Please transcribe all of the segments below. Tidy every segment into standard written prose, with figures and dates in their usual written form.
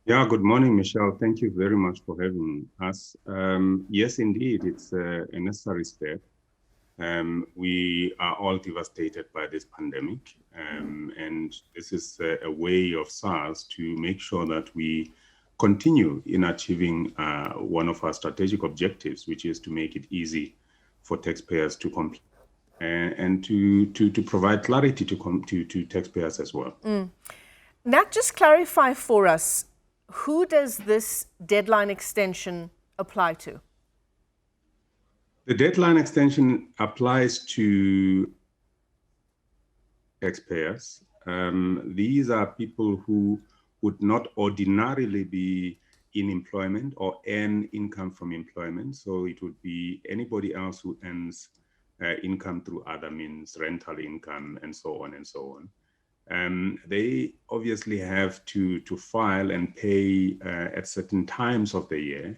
Yeah, good morning, Michelle. Thank you very much for having us. Yes, indeed, it's a necessary step. We are all devastated by this pandemic, and this is a way of SARS to make sure that we continue in achieving one of our strategic objectives, which is to make it easy for taxpayers to comply and to provide clarity to taxpayers as well. Nat, just clarify for us, who does this deadline extension apply to? The deadline extension applies to taxpayers. These are people who would not ordinarily be in employment or earn income from employment. So it would be anybody else who earns income through other means, rental income, and so on and so on. They obviously have to file and pay at certain times of the year,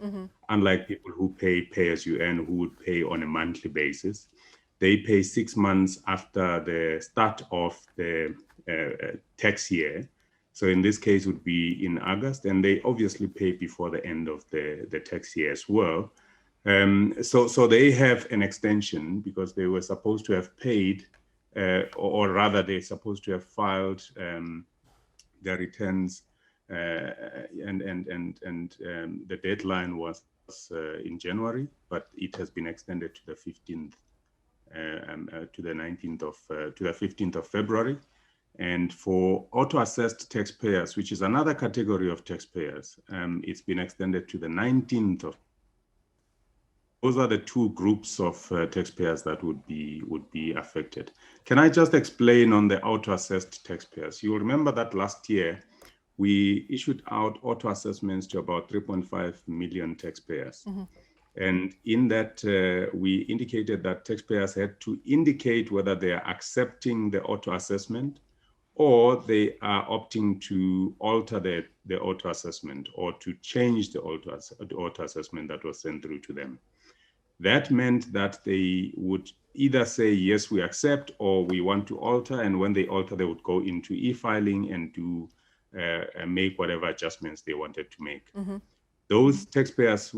unlike people who pay as you earn, who would pay on a monthly basis. They pay 6 months after the start of the tax year. So in this case, it would be in August, and they obviously pay before the end of the tax year as well. So they have an extension because they were supposed to have paid, or rather, they're supposed to have filed their returns, and the deadline was in January, but it has been extended to the 15th to the 19th of to the 15th of February. And for auto-assessed taxpayers, which is another category of taxpayers, it's been extended to the 19th of. Those are the two groups of taxpayers that would be affected. Can I just explain on the auto-assessed taxpayers? You'll remember that last year we issued out auto-assessments to about 3.5 million taxpayers. And in that, we indicated that taxpayers had to indicate whether they are accepting the auto-assessment or they are opting to alter the auto-assessment or to change the auto-assessment that was sent through to them. That meant that they would either say, yes, we accept, or we want to alter. And when they alter, they would go into e-filing and do make whatever adjustments they wanted to make. Those taxpayers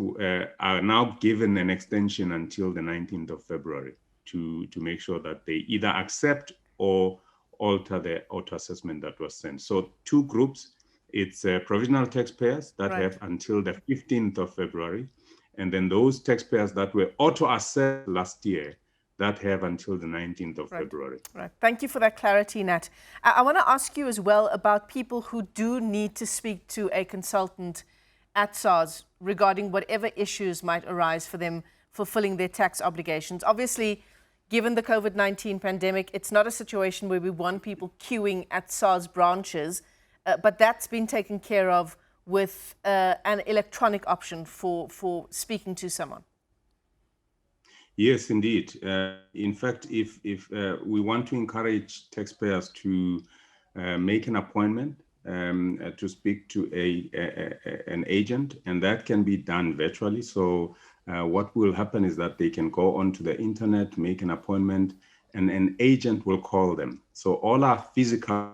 are now given an extension until the 19th of February to make sure that they either accept or alter the auto-assessment that was sent. So two groups, it's provisional taxpayers that have until the 15th of February, and then those taxpayers that were auto-assessed last year that have until the 19th of February. Right. Thank you for that clarity, Nat. I want to ask you as well about people who do need to speak to a consultant at SARS regarding whatever issues might arise for them fulfilling their tax obligations. Obviously, given the COVID-19 pandemic, it's not a situation where we want people queuing at SARS branches, but that's been taken care of with an electronic option for speaking to someone. Yes, indeed. In fact, if we want to encourage taxpayers to make an appointment to speak to an agent, and that can be done virtually. So what will happen is that they can go onto the internet, make an appointment, and an agent will call them. So all our physical,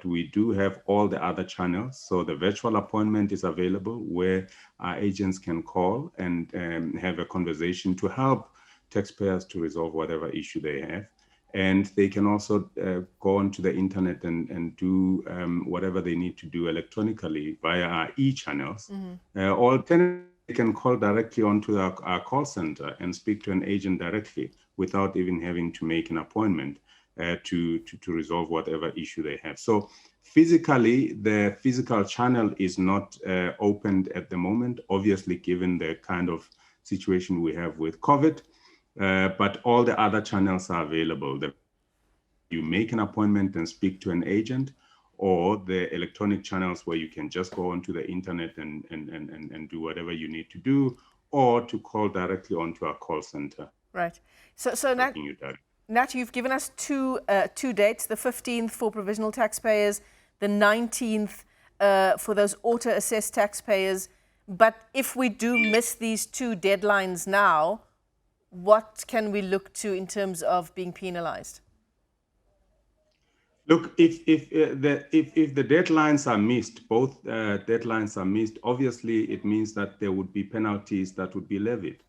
we do have all the other channels. So the virtual appointment is available where our agents can call and have a conversation to help taxpayers to resolve whatever issue they have. And they can also go onto the internet and do whatever they need to do electronically via our e-channels. Alternatively, they can call directly onto our call center and speak to an agent directly without even having to make an appointment to resolve whatever issue they have. So physically, the physical channel is not opened at the moment, obviously, given the kind of situation we have with COVID. But all the other channels are available. You make an appointment and speak to an agent, or the electronic channels where you can just go onto the internet and do whatever you need to do, or to call directly onto our call center. Right. So Nat, you've given us two dates, the 15th for provisional taxpayers, the 19th for those auto-assessed taxpayers. But if we do miss these two deadlines now, what can we look to in terms of being penalized? Look, if the deadlines are missed, both deadlines are missed, obviously it means that there would be penalties that would be levied.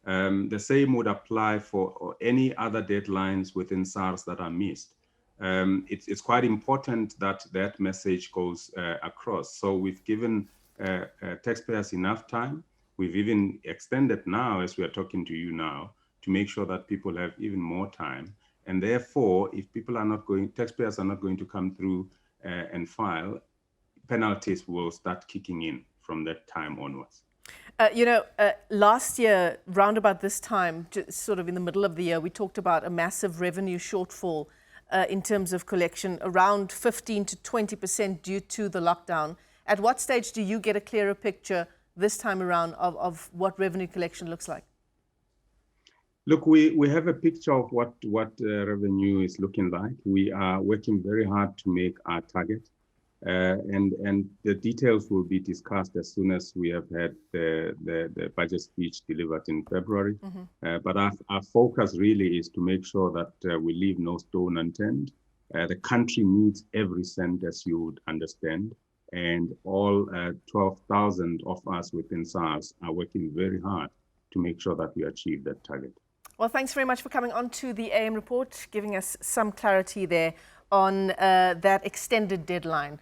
The same would apply for any other deadlines within SARS that are missed. It's quite important that that message goes across. So we've given taxpayers enough time. We've even extended now, as we are talking to you now, to make sure that people have even more time. And therefore, if people are not going, taxpayers are not going to come through and file, penalties will start kicking in from that time onwards. Last year, round about this time, sort of in the middle of the year, we talked about a massive revenue shortfall in terms of collection, around 15 to 20% due to the lockdown. At what stage do you get a clearer picture this time around of what revenue collection looks like? Look, we have a picture of what revenue is looking like. We are working very hard to make our target, and the details will be discussed as soon as we have had the budget speech delivered in February. Mm-hmm. But our focus really is to make sure that we leave no stone unturned. The country needs every cent, as you would understand, and all 12,000 of us within SARS are working very hard to make sure that we achieve that target. Well, thanks very much for coming on to the AM report, giving us some clarity there on that extended deadline